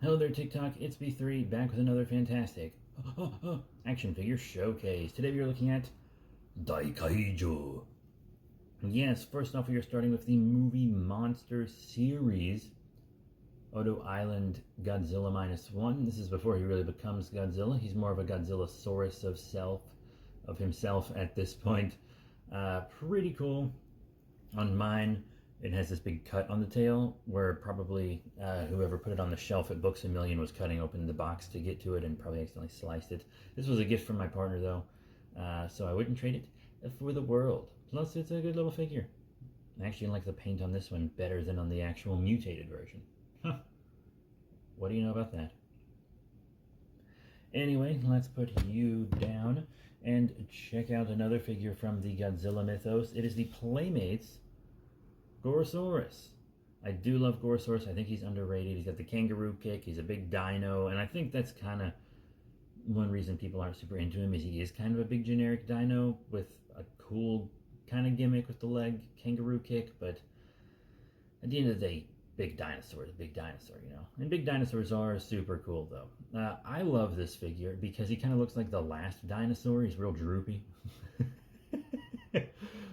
Hello there, TikTok. It's B3 back with another fantastic action figure showcase. Today we are looking at Kaiju. Yes, first off, we are starting with the movie monster series, Odo Island Godzilla -1. This is before he really becomes Godzilla. He's more of a Godzillasaurus of himself at this point. Pretty cool. On mine, it has this big cut on the tail where probably whoever put it on the shelf at Books A Million was cutting open the box to get to it and probably accidentally sliced it. This was a gift from my partner though, so I wouldn't trade it for the world. Plus, it's a good little figure. I actually like the paint on this one better than on the actual mutated version. Huh. What do you know about that? Anyway, let's put you down and check out another figure from the Godzilla mythos. It is the Playmates Gorosaurus. I do love Gorosaurus. I think he's underrated. He's got the kangaroo kick. He's a big dino, and I think that's kind of one reason people aren't super into him is he is kind of a big generic dino with a cool kind of gimmick with the leg kangaroo kick, but at the end of the day, big dinosaur is a big dinosaur, you know? And big dinosaurs are super cool, though. I love this figure because he kind of looks like the last dinosaur. He's real droopy.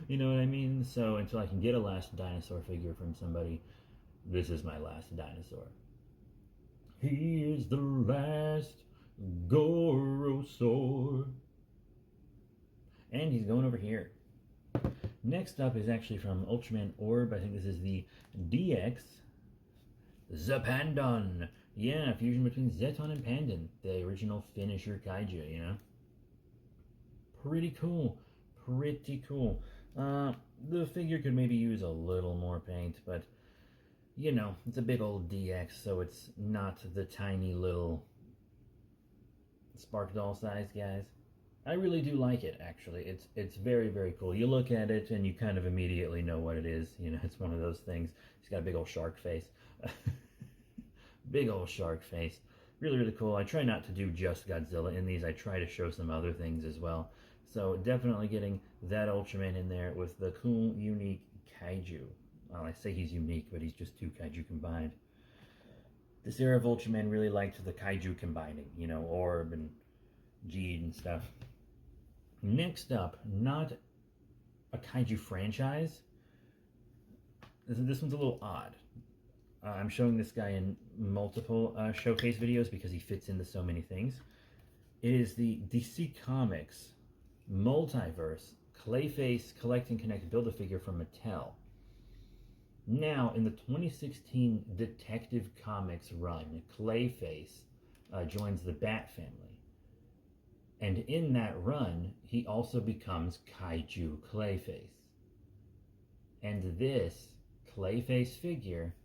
You know what I mean? So until I can get a last dinosaur figure from somebody, this is my last dinosaur. He is the last Gorosaur. And he's going over here. Next up is actually from Ultraman Orb. I think this is the DX Zapandon. Yeah, fusion between Zeton and Pandan, the original finisher Kaiju, you know? Pretty cool. Pretty cool. The figure could maybe use a little more paint, but you know, it's a big old DX, so it's not the tiny little Spark Doll size guys. I really do like it, actually. It's very, very cool. You look at it and you kind of immediately know what it is. You know, it's one of those things. He's got a big old shark face. Big old shark face. Really, really cool. I try not to do just Godzilla in these. I try to show some other things as well. So definitely getting that Ultraman in there with the cool, unique Kaiju. Well, I say he's unique, but he's just two Kaiju combined. This era of Ultraman really liked the Kaiju combining, you know, Orb and Geed and stuff. Next up, not a Kaiju franchise. This one's a little odd. I'm showing this guy in multiple showcase videos because he fits into so many things. It is the DC Comics Multiverse Clayface Collect and Connect Build-A-Figure from Mattel. Now, in the 2016 Detective Comics run, Clayface joins the Bat family. And in that run, he also becomes Kaiju Clayface. And this Clayface figure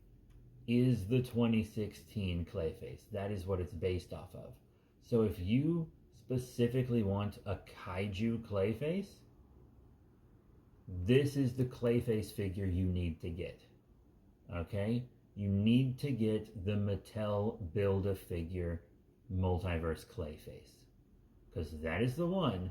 is the 2016 Clayface. That is what it's based off of. So if you specifically want a Kaiju Clayface, this is the Clayface figure you need to get. Okay? You need to get the Mattel Build-A-Figure Multiverse Clayface. Because that is the one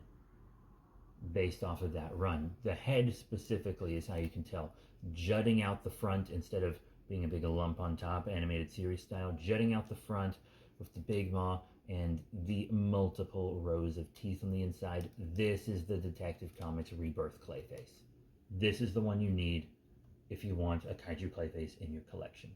based off of that run. The head specifically is how you can tell. Jutting out the front instead of being a big lump on top, animated series style. Jutting out the front with the big maw and the multiple rows of teeth on the inside. This is the Detective Comics Rebirth Clayface. This is the one you need if you want a Kaiju Clayface in your collection.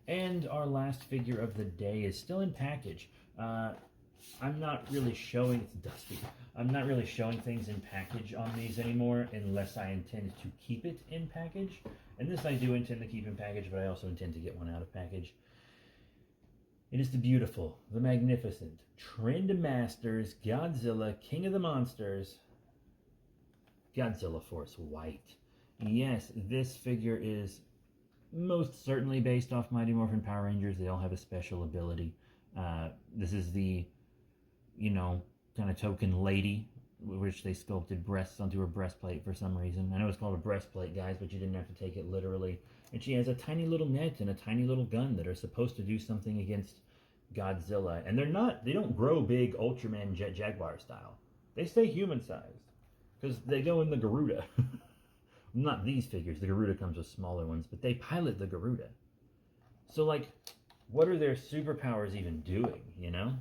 And our last figure of the day is still in package. I'm not really showing, it's dusty, I'm not really showing things in package on these anymore unless I intend to keep it in package. And this I do intend to keep in package, but I also intend to get one out of package. It is the beautiful, the magnificent, Trendmasters Godzilla King of the Monsters, Godzilla Force White. Yes, this figure is most certainly based off Mighty Morphin Power Rangers. They all have a special ability. This is the, you know, kind of token lady, which they sculpted breasts onto her breastplate for some reason. I know it's called a breastplate, guys, but you didn't have to take it literally. And she has a tiny little net and a tiny little gun that are supposed to do something against Godzilla. And they don't grow big Ultraman Jet Jaguar style. They stay human-sized. Because they go in the Garuda. Not these figures. The Garuda comes with smaller ones, but they pilot the Garuda. So, like, what are their superpowers even doing, you know?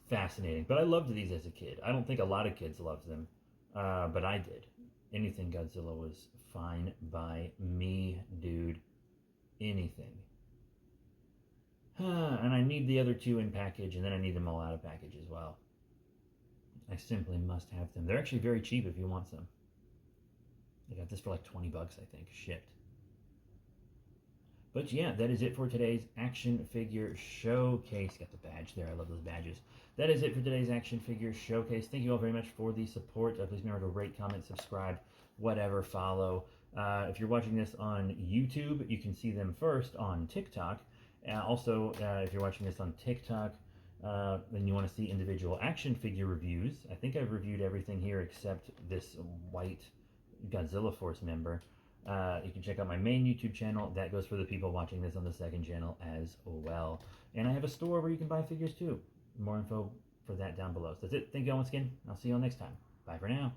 Fascinating. But I loved these as a kid. I don't think a lot of kids loved them, but I did. Anything Godzilla was fine by me, dude. Anything. And I need the other two in package, and then I need them all out of package as well. I simply must have them. They're actually very cheap if you want some. I got this for like 20 bucks, I think, shipped. But yeah, that is it for today's action figure showcase. Got the badge there. I love those badges. That is it for today's action figure showcase. Thank you all very much for the support. Please remember to rate, comment, subscribe, whatever, follow. If you're watching this on YouTube, you can see them first on TikTok. Also, if you're watching this on TikTok, then you want to see individual action figure reviews. I think I've reviewed everything here except this white Godzilla Force member. You can check out my main YouTube channel. That goes for the people watching this on the second channel as well. And I have a store where you can buy figures too. More info for that down below. So that's it. Thank you all once again. I'll see you all next time. Bye for now.